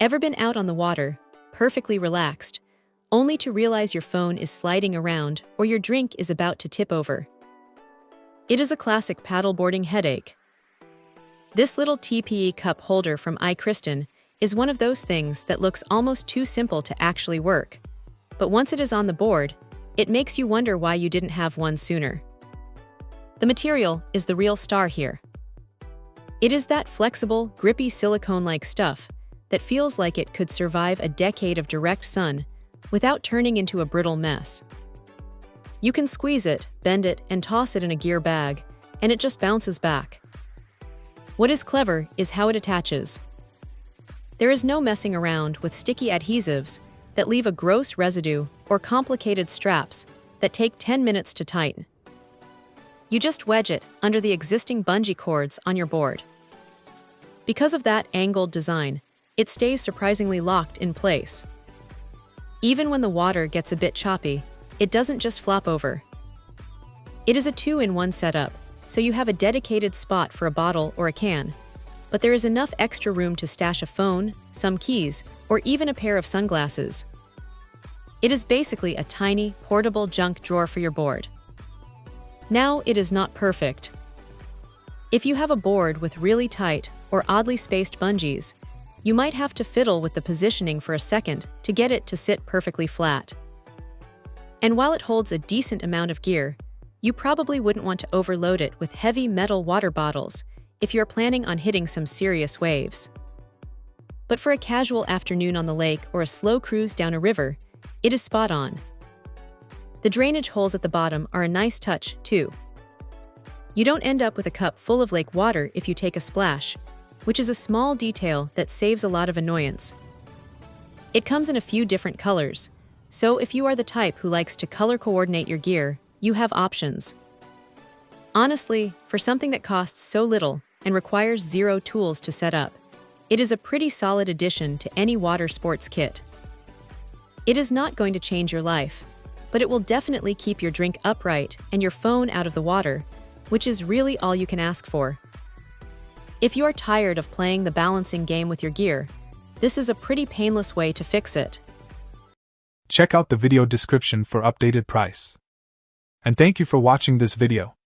Ever been out on the water, perfectly relaxed, only to realize your phone is sliding around or your drink is about to tip over? It is a classic paddleboarding headache. This little TPE cup holder from iKristin is one of those things that looks almost too simple to actually work. But once it is on the board, it makes you wonder why you didn't have one sooner. The material is the real star here. It is that flexible, grippy silicone-like stuff that feels like it could survive a decade of direct sun without turning into a brittle mess. You can squeeze it, bend it, and toss it in a gear bag, and it just bounces back. What is clever is how it attaches. There is no messing around with sticky adhesives that leave a gross residue or complicated straps that take 10 minutes to tighten. You just wedge it under the existing bungee cords on your board. Because of that angled design, it stays surprisingly locked in place. Even when the water gets a bit choppy, it doesn't just flop over. It is a 2-in-1 setup, so you have a dedicated spot for a bottle or a can, but there is enough extra room to stash a phone, some keys, or even a pair of sunglasses. It is basically a tiny, portable junk drawer for your board. Now, it is not perfect. If you have a board with really tight or oddly spaced bungees, you might have to fiddle with the positioning for a second to get it to sit perfectly flat. And while it holds a decent amount of gear, you probably wouldn't want to overload it with heavy metal water bottles if you're planning on hitting some serious waves. But for a casual afternoon on the lake or a slow cruise down a river, it is spot on. The drainage holes at the bottom are a nice touch, too. You don't end up with a cup full of lake water if you take a splash, which is a small detail that saves a lot of annoyance. It comes in a few different colors, so if you are the type who likes to color coordinate your gear, you have options. Honestly, for something that costs so little and requires zero tools to set up, it is a pretty solid addition to any water sports kit. It is not going to change your life, but it will definitely keep your drink upright and your phone out of the water, which is really all you can ask for. If you are tired of playing the balancing game with your gear, this is a pretty painless way to fix it. Check out the video description for updated price. And thank you for watching this video.